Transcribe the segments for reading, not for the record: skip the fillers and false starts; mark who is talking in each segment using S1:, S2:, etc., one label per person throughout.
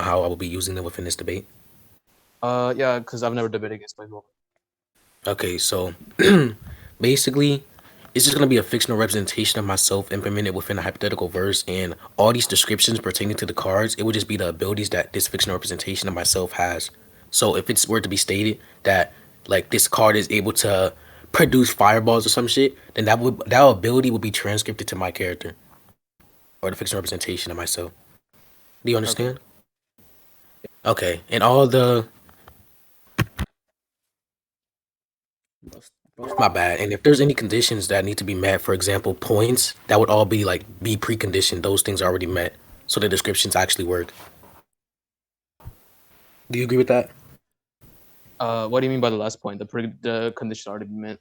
S1: how I will be using them within this debate?
S2: Yeah, because I've never debated against myself.
S1: Okay, so basically, it's just gonna be a fictional representation of myself implemented within a hypothetical verse, and all these descriptions pertaining to the cards, it would just be the abilities that this fictional representation of myself has. So if it's were to be stated that like this card is able to produce fireballs or some shit, then that ability would be transcribed to my character or the fictional representation of myself. Do you
S2: Okay.
S1: understand? Okay, and all the my bad. And if there's any conditions that need to be met, for example, points, that would all be preconditioned. Those things are already met, so the descriptions actually work. Do you agree with that?
S2: What do you mean by the last point? The condition already been met.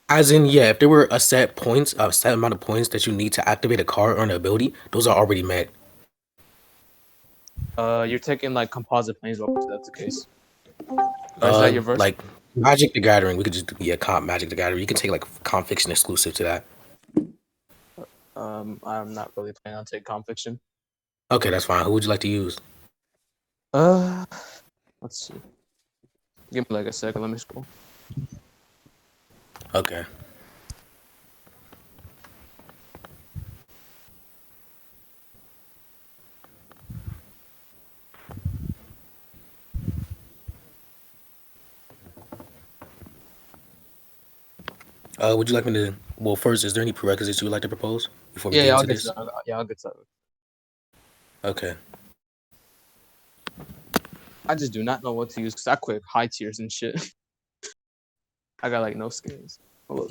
S1: As in, yeah, if there were a set amount of points that you need to activate a card or an ability, those are already met.
S2: You're taking like composite planeswalkers. If that's the case. Is that your verse?
S1: Like Magic the Gathering, we could just do comp Magic the Gathering. You can take like comp fiction exclusive to that.
S2: I'm not really planning on taking comp fiction.
S1: Okay, that's fine. Who would you like to use?
S2: Let's see. Give me like a second. Let me scroll.
S1: Okay. Would you like me to? Well, first, is there any prerequisites you would like to propose before we get
S2: I'll
S1: into
S2: get
S1: this?
S2: to that. Yeah, I'll get to that.
S1: Okay.
S2: I just do not know what to use because I quit high tiers and shit. I got like no skins.
S1: I'm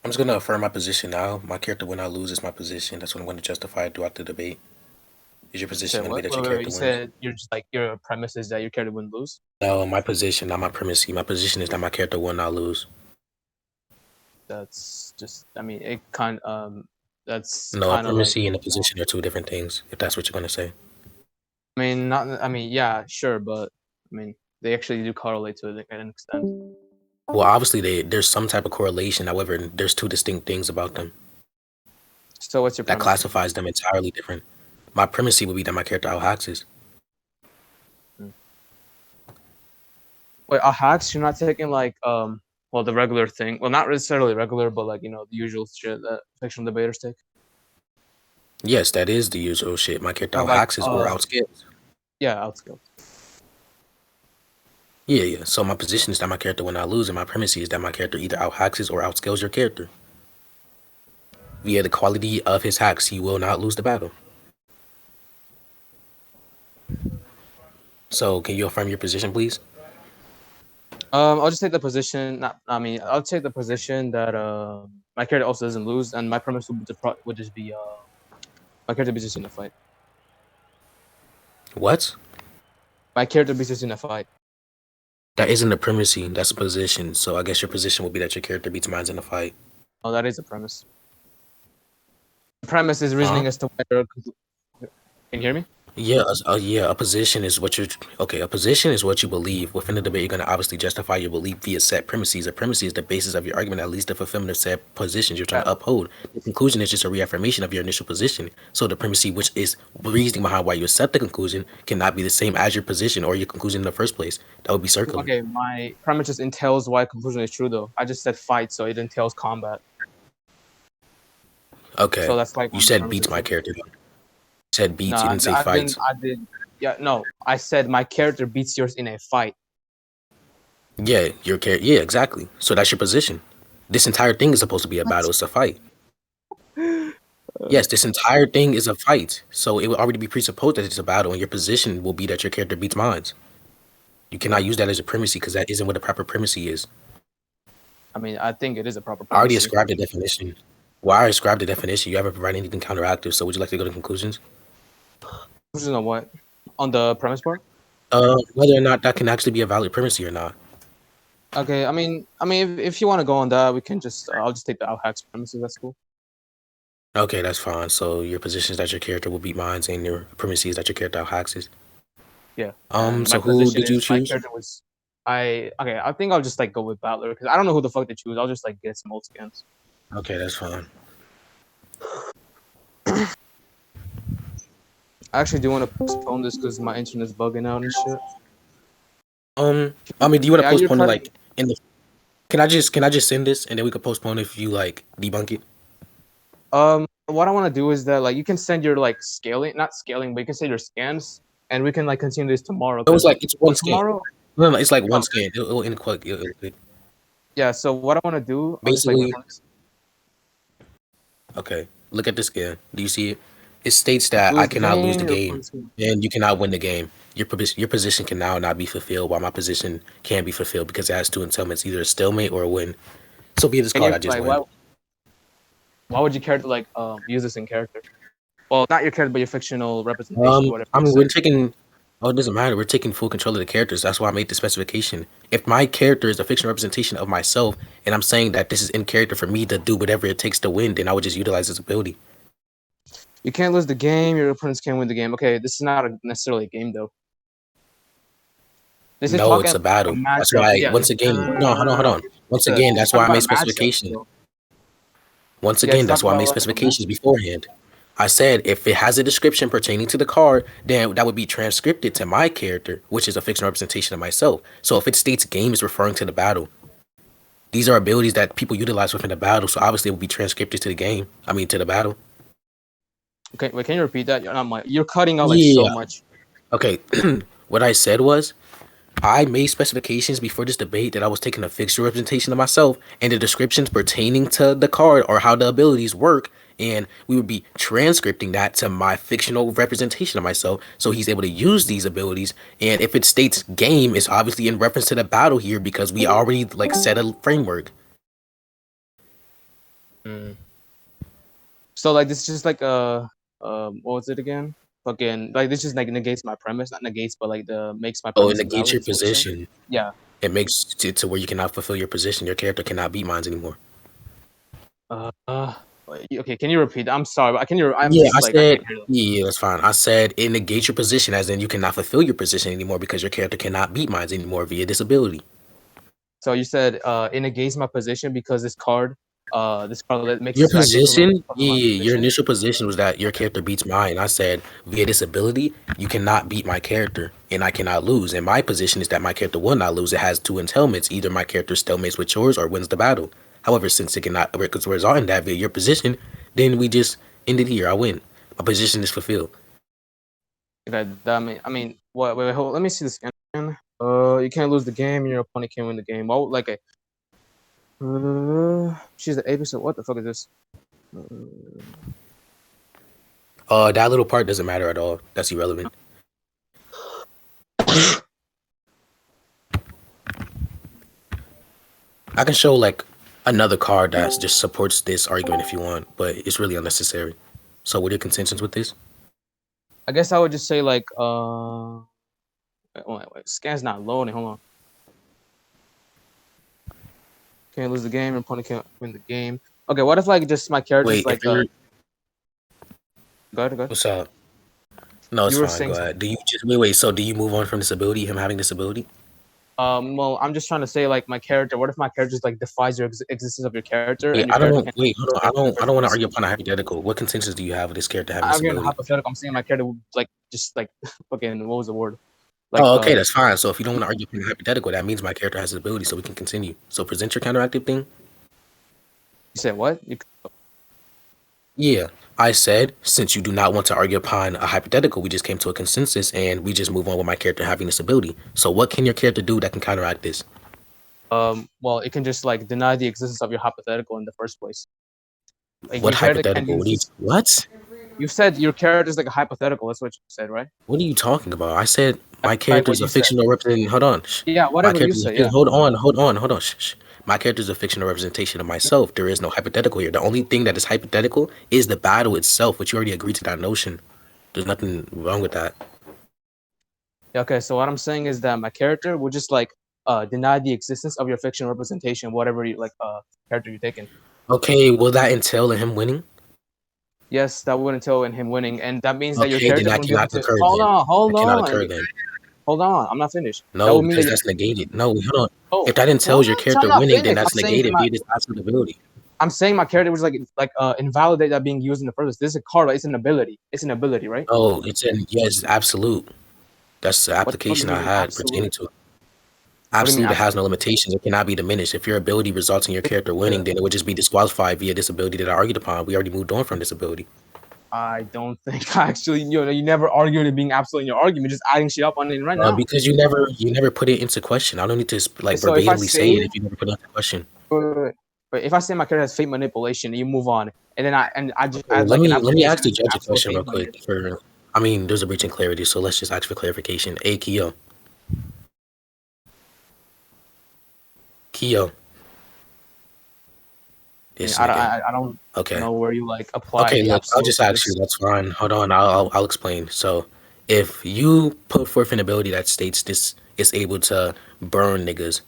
S1: just gonna affirm my position now. My character will not lose. It's my position. That's what I'm going to justify throughout the debate. Is your position going to be that your character
S2: You
S1: wins?
S2: said you're just like your premise is that your character wouldn't lose.
S1: No, my position, not my primacy. My position is that my character will not lose.
S2: That's just. I mean, it kind. That's
S1: No, a
S2: kind of like.
S1: primacy and a position are two different things. If that's what you're going to say.
S2: I mean, not. I mean, yeah, sure, but I mean, they actually do correlate to it at an extent.
S1: Well, obviously, there's some type of correlation. However, there's two distinct things about them
S2: So, what's your
S1: that
S2: premise?
S1: classifies them entirely different. My primacy would be that my character outhaxes.
S2: Wait, hacks? You're not taking like well, the regular thing. Well, not necessarily regular, but like the usual shit that fictional debaters take.
S1: Yes, that is the usual shit. My character
S2: Like
S1: outhaxes or outscales.
S2: yeah, outskill.
S1: Yeah. So my position is that my character will not lose, and my primacy is that my character either outhaxes or outscales your character. Via the quality of his hacks, he will not lose the battle. So, can you affirm your position, please?
S2: I'll just take the position. I'll take the position that my character also doesn't lose, and my premise would just be my character beats us in a fight.
S1: What?
S2: My character beats us in a fight.
S1: That isn't a primacy. That's a position. So, I guess your position will be that your character beats mine in a fight.
S2: Oh, that is a premise. The premise is reasoning as to whether. Can you hear me?
S1: Yeah, a position is what you're okay. A position is what you believe. Within the debate, you're going to obviously justify your belief via set premises. A premise is the basis of your argument, at least the fulfillment of set positions you're trying to uphold. The conclusion is just a reaffirmation of your initial position. So the premise, which is reasoning behind why you accept the conclusion, cannot be the same as your position or your conclusion in the first place. That would be circular.
S2: Okay, my premise just entails why conclusion is true, though. I just said fight, so it entails combat.
S1: Okay.
S2: So that's like
S1: you said beats my character. You said beats.
S2: No,
S1: you didn't say fights.
S2: I did. Yeah, no. I said my character beats yours in a fight.
S1: Yeah, your character. Yeah, exactly. So that's your position. This entire thing is supposed to be a battle. It's a fight. Yes, this entire thing is a fight. So it will already be presupposed that it's a battle, and your position will be that your character beats mine. You cannot use that as a primacy because that isn't what a proper primacy is.
S2: I mean, I think it is a proper primacy.
S1: I already ascribed the definition. Well, I ascribed the definition. You haven't provided anything counteractive. So would you like to go to conclusions?
S2: Conclusions on what? On the premise part?
S1: Whether or not that can actually be a valid primacy or not.
S2: Okay, I mean, if you want to go on that, we can just. I'll just take the outhacks premises. That's cool.
S1: Okay, that's fine. So your position is that your character will beat mine, and your primacy is that your character outhacks.
S2: Yeah.
S1: So who did you choose?
S2: My character was. I think I'll just like go with Battler because I don't know who the fuck to choose. I'll just like get some old skins.
S1: Okay, that's fine.
S2: I actually do want to postpone this because my internet's bugging out and shit.
S1: Um, I mean, do you want to
S2: Yeah, you're
S1: postpone it
S2: cutting.
S1: like in the? Can I just send this and then we could postpone if you like debunk it?
S2: What I want to do is that like you can send your like scaling, not scaling, but you can send your scans, and we can like continue this tomorrow.
S1: It was
S2: Cause
S1: like it's one scan.
S2: tomorrow,
S1: No, it's like one
S2: oh,
S1: scan. It'll end quick.
S2: yeah. So what I want to do, I'll just like wait
S1: Basically,
S2: for this.
S1: okay. Look at the scan. Do you see it? It states that I
S2: Lose the
S1: cannot lose the
S2: game.
S1: game and you cannot win the game. Your position can now not be fulfilled, while my position can be fulfilled because it has two entailments, either a stalemate or a win. So via this
S2: Can
S1: card,
S2: you
S1: I just
S2: like
S1: win.
S2: why would you care to like use this in character? Well, not your character, but your fictional representation, whatever
S1: I
S2: you
S1: mean,
S2: said.
S1: we're taking. Oh, it doesn't matter. We're taking full control of the characters. That's why I made the specification. If my character is a fictional representation of myself, and I'm saying that this is in character for me to do whatever it takes to win, then I would just utilize this ability.
S2: You can't lose the game. Your opponents can't win the game. Okay, this is not necessarily a game though. This is
S1: No,
S2: talking
S1: it's a
S2: about a
S1: battle. That's
S2: matchup.
S1: why.
S2: Yeah,
S1: Once again, no, hold on, hold on. Once again,
S2: it's
S1: that's why
S2: talking
S1: I
S2: about
S1: made
S2: a matchup.
S1: specification.
S2: So
S1: Once
S2: yeah, it's
S1: again, that's
S2: talking
S1: why I
S2: about
S1: made
S2: like a
S1: specifications
S2: matchup.
S1: beforehand. I said if it has a description pertaining to the card, then that would be transcripted to my character, which is a fictional representation of myself. So if it states game is referring to the battle, these are abilities that people utilize within the battle. So obviously it will be transcripted to the game. I mean to the battle.
S2: Okay, wait, can you repeat that? You're not my. You're cutting out like so
S1: Yeah.
S2: much.
S1: Okay. What I said was I made specifications before this debate that I was taking a fictional representation of myself and the descriptions pertaining to the card or how the abilities work, and we would be transcripting that to my fictional representation of myself so he's able to use these abilities. And if it states game, it's obviously in reference to the battle here because we already like set a framework.
S2: Mm. So like this is just like what was it again? Fucking like this just like negates my premise, not negates, but like the makes my
S1: So it
S2: premise
S1: negates
S2: invalid.
S1: your
S2: Is what you're saying?
S1: position.
S2: Yeah.
S1: It makes it to where you cannot fulfill your position. Your character cannot beat mines anymore.
S2: Uh, okay, can you repeat? I'm sorry, but I can you? I'm
S1: Yeah, I
S2: just like I
S1: said,
S2: can't hear them.
S1: yeah, that's fine. I said it negates your position, as in you cannot fulfill your position anymore because your character cannot beat mines anymore via disability.
S2: So you said it negates my position because this card that makes it
S1: Your
S2: so that I can
S1: position,
S2: fulfill
S1: yeah,
S2: my
S1: yeah, your
S2: position.
S1: initial position was that your character beats mine. I said via disability, you cannot beat my character, and I cannot lose. And my position is that my character will not lose. It has two entailments: either my character stalemates with yours or wins the battle. However, since it cannot, because we're resolving that via your position, then we just ended here. I win. My position is fulfilled.
S2: Okay, I mean, wait, hold, let me see this again. You can't lose the game, and your opponent can't win the game. Oh, like a she's the apex. What the fuck is this?
S1: That little part doesn't matter at all. That's irrelevant. I can show like another card that just supports this argument if you want, but it's really unnecessary. So, what are your contentions with this?
S2: I guess I would just say like wait, scan's not loading. Hold on. Can't lose the game, your opponent can't win the game. Okay, what if like just my character's
S1: Wait, if
S2: like
S1: you're
S2: go ahead, go ahead.
S1: what's up? No, it's
S2: You were
S1: fine. Go
S2: saying something.
S1: ahead. Do you just wait? So, do you move on from this ability? Him having this ability?
S2: Well, I'm just trying to say like my character. What if my character just like defies your existence of your character,
S1: Wait,
S2: and your
S1: I
S2: character
S1: don't.
S2: can't
S1: Wait, hold on.
S2: in the
S1: I
S2: first
S1: don't want to
S2: place?
S1: argue upon a hypothetical. What contentions do you have with this character having this
S2: I'm giving a
S1: ability?
S2: hypothetical. I'm saying my character would like just like fucking what was the word? Like
S1: Oh, okay, that's fine. So, if you don't want to argue upon a hypothetical, that means my character has this ability, so we can continue. So, present your counteractive thing.
S2: you said what?
S1: Yeah, I said since you do not want to argue upon a hypothetical, we just came to a consensus and we just move on with my character having this ability. So what can your character do that can counteract this?
S2: Well, it can just like deny the existence of your hypothetical in the first place. Like
S1: What
S2: your character can
S1: hypothetical?
S2: use this.
S1: What?
S2: You said your character is like a hypothetical. That's what you said, right?
S1: What are you talking about? I said my
S2: Like
S1: character
S2: what
S1: is a
S2: you said.
S1: fictional representation. Hold on. Shh.
S2: Yeah,
S1: My
S2: whatever you
S1: character is a
S2: said. Yeah.
S1: hold on, hold on, hold on. Shh, shh. My character is a fictional representation of myself. There is no hypothetical here. The only thing that is hypothetical is the battle itself, which you already agreed to that notion. There's nothing wrong with that.
S2: Yeah, okay, so what I'm saying is that my character will just like deny the existence of your fictional representation, whatever you like character you're taking.
S1: Okay, will that entail in him winning?
S2: Yes, that would entail in him winning, and that means that your
S1: Okay, then
S2: character
S1: that
S2: wouldn't be able
S1: cannot
S2: to
S1: occur
S2: hold
S1: then.
S2: on, hold
S1: That cannot
S2: on,
S1: occur then.
S2: hold on. I'm not finished. That
S1: No,
S2: would mean that
S1: because
S2: your
S1: that's negated. No, hold on.
S2: oh
S1: If that
S2: hold
S1: entails your
S2: on, so I'm
S1: character
S2: not
S1: winning, then
S2: finished. I'm
S1: that's
S2: saying
S1: negated
S2: my
S1: via this absolute ability.
S2: I'm saying my character was invalidate that being used in the first place. This is a card, right? It's an ability. It's an ability, right?
S1: Oh, it's in yes, absolute. That's the
S2: What the fuck does
S1: application
S2: it
S1: I
S2: mean
S1: had
S2: absolute?
S1: pertaining to it.
S2: What do you mean
S1: Absolute, it has no
S2: absolute?
S1: limitations. It cannot be diminished. If your ability results in your character winning,
S2: Uh,
S1: then it would just be disqualified via this ability that I argued upon. We already moved on from this ability.
S2: I don't think actually you never argued it being absolute in your argument, just adding shit up on it right now.
S1: Because you never put it into question. I don't need to like
S2: So if I
S1: verbatimly say it
S2: say
S1: if you never put it into question.
S2: wait, wait, wait, wait, if I say my character has fate manipulation, and you move on, and then I just
S1: Okay,
S2: add
S1: let
S2: like an
S1: me let me ask
S2: application
S1: the
S2: that says
S1: judge a
S2: absolute
S1: question
S2: fate
S1: real quick.
S2: manip.
S1: I mean, there's a breach in clarity, so let's just ask for clarification. Hey, Keo,
S2: I mean,
S1: this nigga.
S2: I don't
S1: Okay.
S2: know where you like apply
S1: Okay,
S2: the
S1: look, I'll
S2: absolute
S1: just
S2: to
S1: ask you.
S2: this.
S1: That's fine. Hold on, I'll explain. So, if you put forth an ability that states this is able to burn niggas,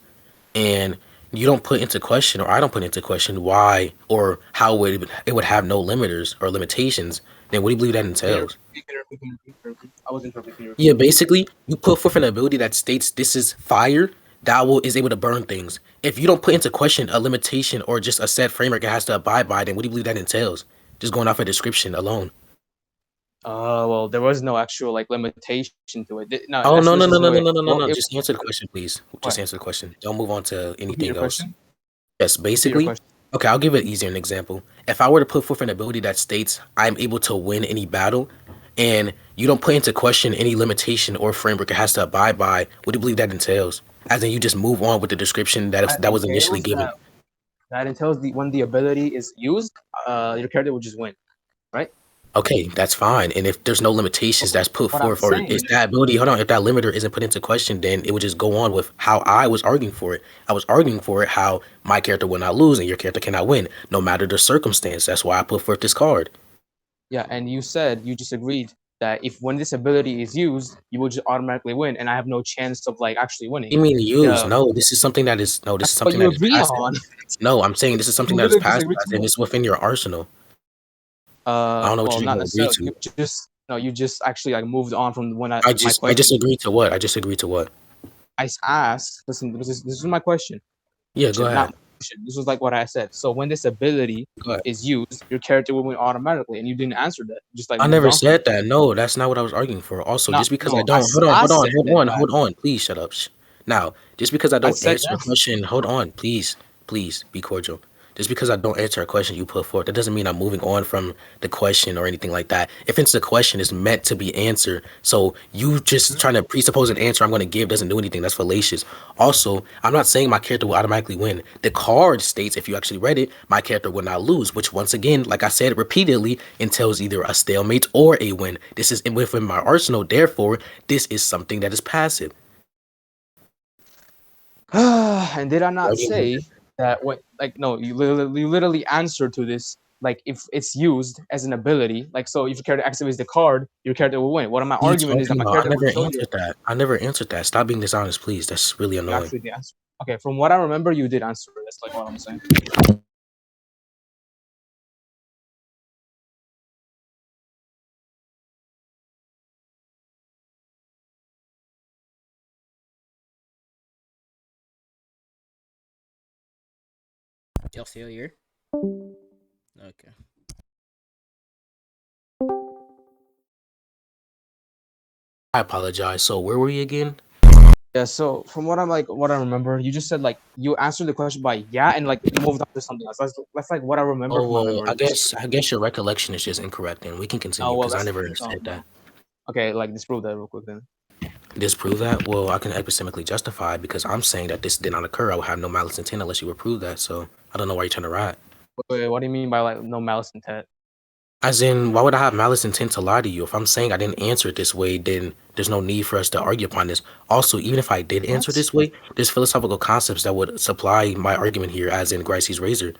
S1: and you don't put into question, or I don't put into question why or how it would have no limiters or limitations, then what do you believe that
S2: Can you
S1: entails?
S2: repeat? Can you repeat? Can you repeat? Can you repeat? I was interrupted. Can you
S1: Yeah,
S2: repeat?
S1: basically, you put forth an ability that states this is fire that will is able to burn things. If you don't put into question a limitation or just a set framework it has to abide by, then what do you believe that entails? Just going off a description alone.
S2: Well, there was no actual like limitation to it. No,
S1: Oh,
S2: let's
S1: no, no,
S2: listen.
S1: no,
S2: So
S1: no, no,
S2: wait,
S1: no, no, no,
S2: well,
S1: no.
S2: it
S1: Just answer the question, please. Just
S2: what?
S1: answer the question. Don't move on to
S2: Repeat your
S1: anything else.
S2: question.
S1: Yes,
S2: Repeat your
S1: basically.
S2: question.
S1: Okay, I'll give it easier an example. If I were to put forth an ability that states I'm able to win any battle, and you don't put into question any limitation or framework it has to abide by, what do you believe that entails? As in, you just move on with the description
S2: That
S1: that was initially
S2: entails
S1: given.
S2: that entails the when the ability is used, your character will just win, right?
S1: Okay, that's fine. And if there's no limitations that's put
S2: What I'm
S1: forth, or if
S2: saying,
S1: that ability, hold on, if that limiter isn't put into question, then it would just go on with how I was arguing for it. I was arguing for it how my character will not lose and your character cannot win, no matter the circumstance. That's why I put forth this card.
S2: yeah, and you said you just agreed that if when this ability is used, you will just automatically win, and I have no chance of like actually winning.
S1: You mean use?
S2: The
S1: No, this is something that is no, this is
S2: That's what
S1: something
S2: you
S1: that is
S2: agree
S1: passive.
S2: on.
S1: No, I'm saying this is something
S2: You
S1: that is
S2: literally just
S1: passive,
S2: agreed
S1: as in
S2: to it.
S1: it's within your arsenal. I don't know what
S2: Well,
S1: you're
S2: not
S1: gonna agree
S2: necessarily.
S1: to.
S2: You just no, you just actually like moved on from when my
S1: I just
S2: question.
S1: agreed to what? I just agreed to what?
S2: Asked. Listen, this is my question.
S1: Yeah, go
S2: Not
S1: ahead.
S2: my question. This was like what I said. So when this ability
S1: Go ahead.
S2: is used, your character will win automatically, and you didn't answer that. You just like
S1: I
S2: moved
S1: never
S2: on from
S1: said
S2: it.
S1: that. No, that's not what I was arguing for. Also,
S2: Not
S1: just because I
S2: no.
S1: don't, hold on,
S2: I
S1: hold on,
S2: said
S1: hold on,
S2: that.
S1: hold on, please shut up. Now, just because I
S2: I
S1: don't
S2: said
S1: answer a
S2: that.
S1: question, hold on, please be cordial. Just because I don't answer a question you put forth, that doesn't mean I'm moving on from the question or anything like that. If it's a question, it's meant to be answered. So you just
S2: Mhm.
S1: trying to presuppose an answer I'm going to give doesn't do anything. That's fallacious. Also, I'm not saying my character will automatically win. The card states, if you actually read it, my character will not lose, which once again, like I said repeatedly, entails either a stalemate or a win. This is within my arsenal. Therefore, this is something that is passive.
S2: And did I not
S1: Already know
S2: say that what like no, you literally answered to this like if it's used as an ability, like so if your character activates the card, your character will win. What my
S1: what are you
S2: argument is that
S1: talking
S2: my
S1: about? I
S2: character will
S1: never
S2: show you
S1: answered that. I never answered that. Stop being dishonest, please. That's really
S2: you
S1: annoying.
S2: actually did answer. Okay, from what I remember, you did answer. That's like what I'm saying.
S3: Y'all still here? Okay.
S1: I apologize. So where were we again?
S2: Yeah, so from what I'm like what I remember, you just said like you answered the question by yeah and like you moved on to something else. That's like what I remember
S1: Oh
S2: from my
S1: well,
S2: memory.
S1: I guess your recollection is just incorrect, and we can
S2: Oh
S1: continue
S2: well
S1: because I
S2: let's
S1: never
S2: no
S1: said that.
S2: no. Okay, like disprove that real quick then.
S1: Disprove that? Well, I can epistemically justify it because I'm saying that this did not occur. I would have no malice intent unless you would prove that. So I don't know why you're trying to ride.
S2: Wait, what do you mean by like no malice intent?
S1: As in, why would I have malice intent to lie to you? If I'm saying I didn't answer it this way, then there's no need for us to argue upon this. Also, even if I did answer
S2: What?
S1: this way, there's philosophical concepts that would supply my argument here, as in Gricey's razor.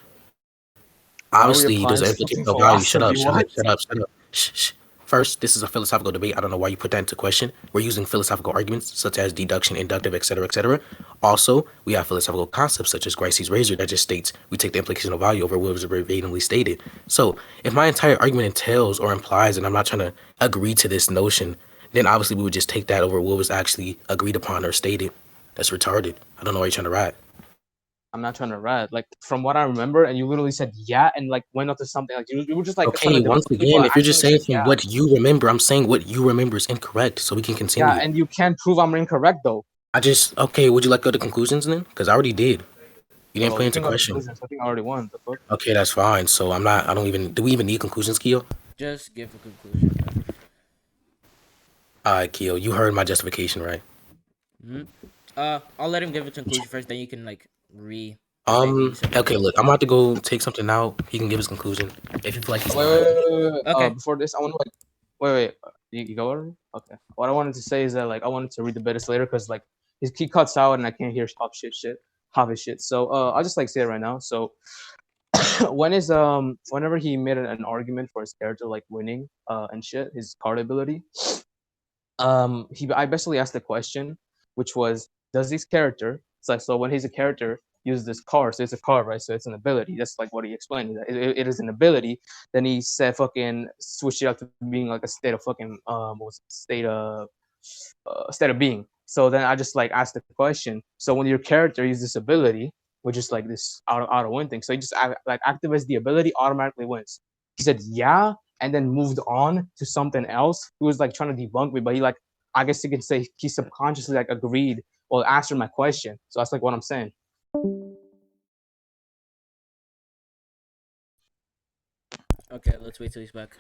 S2: Why are we
S1: Obviously, there's
S2: applying
S1: an
S2: fucking
S1: implication of value. Shut
S2: philosophy?
S1: up, shut
S2: What?
S1: up, shut up, shut up. Shh, shh. First, this is a philosophical debate. I don't know why you put that into question. We're using philosophical arguments such as deduction, inductive, etc., etc. Also, we have philosophical concepts such as Gricey's razor that just states we take the implication of value over what was verbatimly stated. So, if my entire argument entails or implies and I'm not trying to agree to this notion, then obviously we would just take that over what was actually agreed upon or stated. That's retarded. I don't know why you're trying to ride.
S2: I'm not trying to rat. Like from what I remember, and you literally said yeah, and like went up to something like you were just like trying
S1: Okay,
S2: to debate
S1: once
S2: something, but
S1: again,
S2: I
S1: if you're just
S2: accidentally
S1: saying
S2: said
S1: from
S2: yeah.
S1: what you remember, I'm saying what you remember is incorrect, so we can
S2: Yeah,
S1: continue.
S2: and you can't prove I'm incorrect though.
S1: Okay, would you like to go to conclusions then? Because I already did. You didn't
S2: Bro,
S1: put
S2: we
S1: into
S2: can go to
S1: question.
S2: conclusions. I think I already won. The fuck?
S1: Okay, that's fine. So I don't even, do we even need conclusions, Keo?
S3: Just give a conclusion. Yeah.
S1: Alright, Keo, you heard my justification, right?
S3: Hmm. I'll let him give a conclusion first. Then you can like restate what you said
S1: Okay,
S3: before.
S1: look, I'm about to go take something out. He can give his conclusion. If you feel like he's
S2: Wait,
S1: lying.
S2: wait, wait, wait, wait.
S3: Okay.
S2: Before this, I want to like, wait. You go already? Okay. What I wanted to say is that like I wanted to read the bits later because like he cuts out and I can't hear half his shit. So I'll just like say it right now. So whenever he made an argument for his character like winning and shit, his card ability, I basically asked the question, which was, does this character, it's like, so when he's a character, use this card, so it's a card, right? So it's an ability. That's like what he explained. It is an ability. Then he said fucking switch it up to being like a state of fucking what was it? State of being. So then I just like asked the question. So when your character uses this ability, which is like this out of win thing, so he just like activates the ability, automatically wins. He said yeah, and then moved on to something else. He was like trying to debunk me, but he like, I guess you can say he subconsciously like agreed or answered my question. So that's like what I'm saying.
S3: Okay. Let's wait till he's back.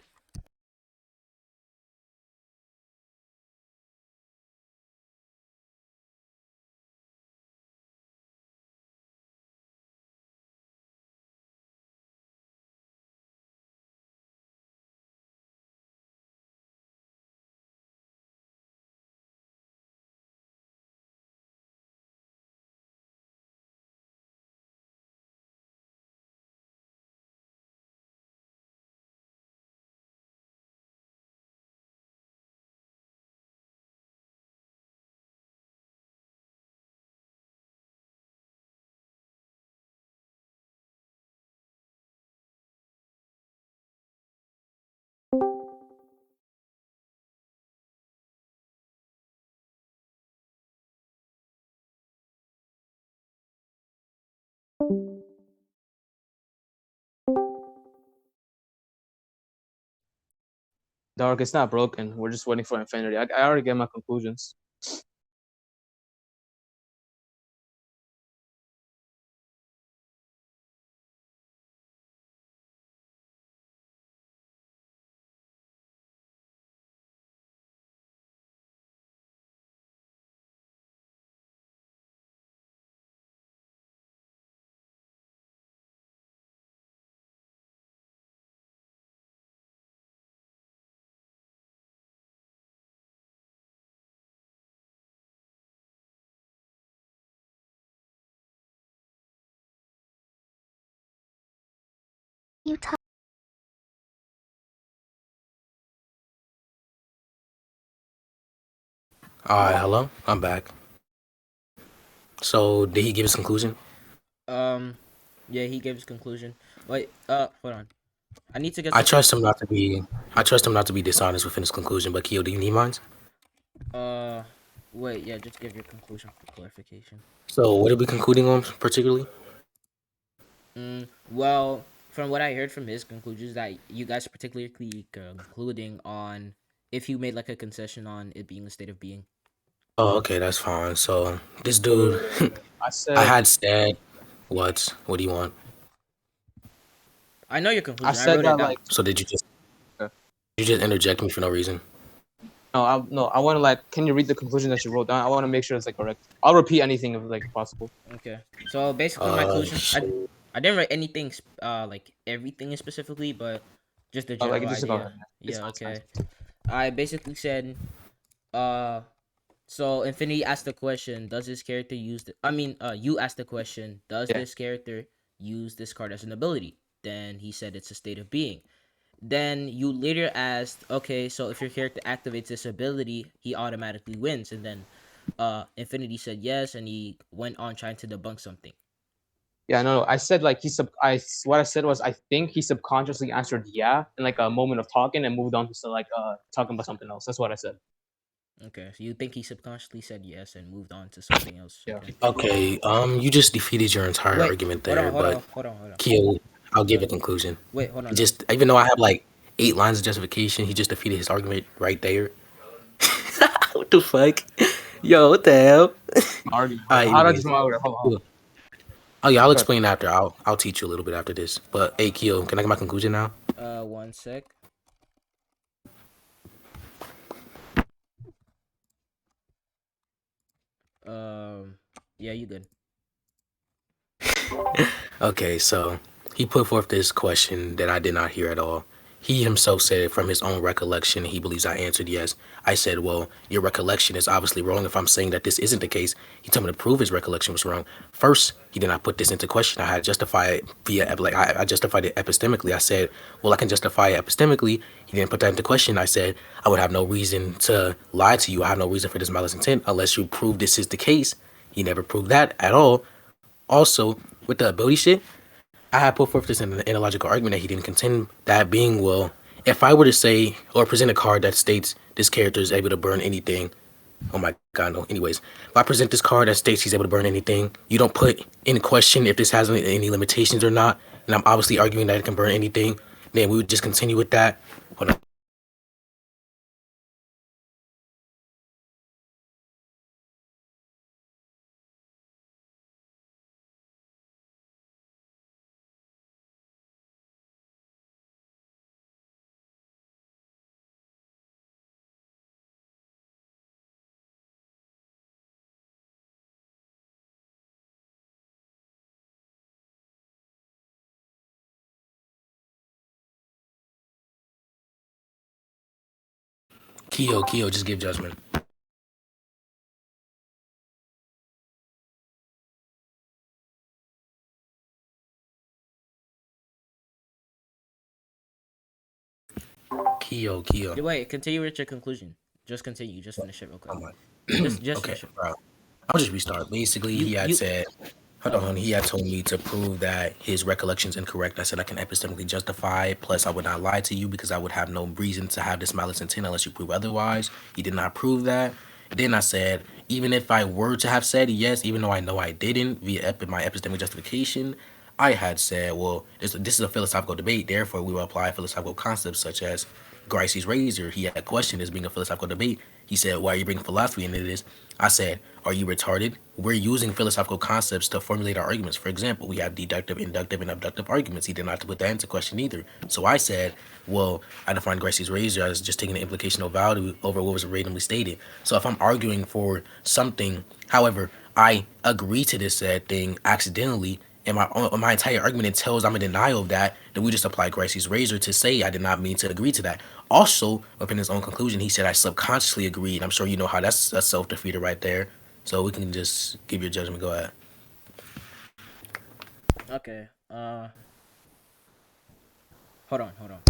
S2: Dark, it's not broken. We're just waiting for infinity. I already get my conclusions.
S4: You talk.
S1: Alright, hello? I'm back. So, did he give his conclusion?
S3: Um. Yeah, he gave his conclusion. Wait. Hold on. I need to get
S1: I
S3: something.
S1: trust him not to be I trust him not to be dishonest within his conclusion, but Keo, do you need mine?
S3: Uh. Wait. Yeah. Just give your conclusion for clarification.
S1: So, what are we concluding on particularly?
S3: Well, from what I heard from his conclusions, that you guys particularly concluding on if you made like a concession on it being a state of being.
S1: Oh, okay, that's fine. So, this dude,
S2: I
S1: I
S2: said
S1: had said, what do you want?
S3: I know your
S2: I
S3: conclusion. I
S2: said
S3: wrote it
S2: that
S3: down.
S2: like
S1: So, did you just
S2: uh,
S1: interject me for no reason?
S2: no, I want to like, can you read the conclusion that you wrote down? I want to make sure it's like correct. I'll repeat anything if like possible.
S3: Okay. So basically, my conclusion.
S1: Shit.
S3: I didn't write anything like everything specifically, but just the
S2: Like
S3: general
S2: just go
S3: idea.
S2: ahead. It's
S3: Yeah.
S2: fine. It's fine.
S3: Okay. I basically said uh. So Infinity asked the question: does this character use? You asked the question: does
S2: Yeah.
S3: this character use this card as an ability? Then he said it's a state of being. Then you later asked, okay, so if your character activates this ability, he automatically wins. And then Infinity said yes, and he went on trying to debunk something.
S2: Yeah, no, I said like what I said was I think he subconsciously answered yeah in like a moment of talking and moved on to like talking about something else. That's what I said.
S3: Okay, so you think he subconsciously said yes and moved on to something else?
S2: Yeah.
S3: Okay.
S1: Okay, you just defeated your entire
S3: Wait,
S1: argument
S3: hold on,
S1: there,
S3: hold
S1: but
S3: on, hold on, hold on.
S1: Keo, I'll give
S3: Uh,
S1: a conclusion.
S3: wait, hold on. Let me.
S1: Just even though I have like 8 lines of justification, he just defeated his argument right there. What the fuck? Yo, what the hell?
S2: Argue.
S1: Alright,
S2: How do I just
S1: anyways.
S2: come out with it? Hold on.
S1: Cool. Oh yeah, I'll
S2: Go ahead.
S1: explain after. I'll teach you a little bit after this. But hey, Keo, can I get my conclusion now?
S3: One sec. Um, yeah, you good.
S1: Okay, so he put forth this question that I did not hear at all. He himself said from his own recollection, he believes I answered yes. I said, well, your recollection is obviously wrong if I'm saying that this isn't the case. He told me to prove his recollection was wrong. First, he did not put this into question. I had justified it via, like, I justified it epistemically. I said, well, I can justify it epistemically. He didn't put that into question. I said, I would have no reason to lie to you. I have no reason for this malice intent unless you prove this is the case. He never proved that at all. Also, with the ability shit, I had put forth this in an illogical argument that he didn't contend, that being, well, if I were to say or present a card that states this character is able to burn anything, oh my god, no. Anyways, if I present this card that states he's able to burn anything, you don't put in question if this has any limitations or not, and I'm obviously arguing that it can burn anything, then we would just continue with that. Hold on. Keo, just give judgment. Keo.
S3: Wait, continue with your conclusion. Just continue. Just finish it real quick.
S1: Oh my.
S3: Just
S1: Okay,
S3: finish it.
S1: bro. I'll just restart. Basically, he had
S3: You.
S1: said, hold
S3: Oh,
S1: on, he had told me to prove that his recollection is incorrect. I said I can epistemically justify it. Plus, I would not lie to you because I would have no reason to have this malice intent unless you prove otherwise. He did not prove that. Then I said, even if I were to have said yes, even though I know I didn't via my epistemic justification, I had said, well, this is a philosophical debate. Therefore, we will apply philosophical concepts such as Gricey's razor. He had questioned this being a philosophical debate. He said, why are you bringing philosophy into this? I said, are you retarded? We're using philosophical concepts to formulate our arguments. For example, we have deductive, inductive, and abductive arguments. He did not put that into question either. So I said, well, I defined Gracie's razor as just taking the implicational value over what was randomly stated. So if I'm arguing for something, however, I agree to this said thing accidentally, and my entire argument entails I'm in denial of that, then we just apply Gracie's razor to say I did not mean to agree to that. Also, within his own conclusion, he said I subconsciously agreed. I'm sure you know how that's a self defeater right there. So we can just give your judgment. Go ahead.
S3: okay. Hold on.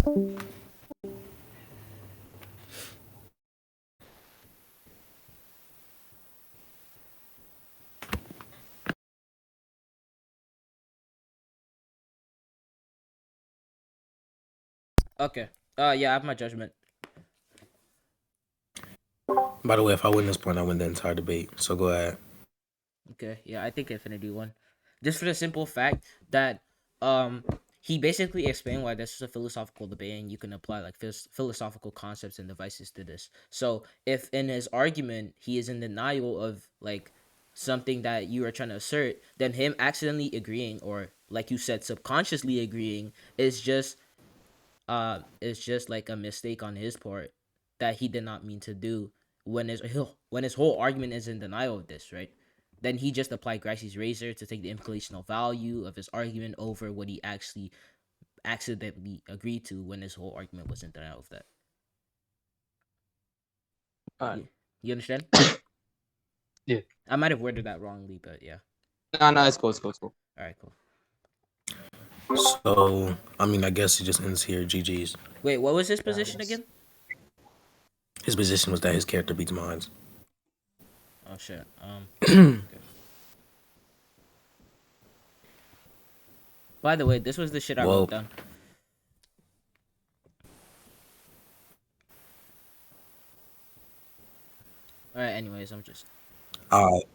S3: Okay. Yeah, I have my judgment.
S1: By the way, if I win this point, I win the entire debate. So go ahead.
S3: Okay, yeah, I think Infinity won. Just for the simple fact that um he basically explained why this is a philosophical debate and you can apply like philosophical concepts and devices to this. So if in his argument he is in denial of like something that you are trying to assert, then him accidentally agreeing or like you said subconsciously agreeing is just like a mistake on his part that he did not mean to do when his whole argument is in denial of this, right? Then he just applied Gracie's razor to take the implicational value of his argument over what he actually accidentally agreed to when his whole argument was in denial of that.
S2: All right.
S3: You understand?
S2: Yeah.
S3: I might have worded that wrongly, but yeah.
S2: No, it's cool. It's cool. It's cool.
S3: All right, cool.
S1: So I mean, I guess it just ends here. GG's.
S3: Wait, what was his
S2: Yeah, I
S3: position
S2: guess.
S3: again?
S1: His position was that his character beats mine.
S3: Oh shit. Okay. By the way, this was the shit I wrote
S1: Well,
S3: down. challenges.
S1: All right.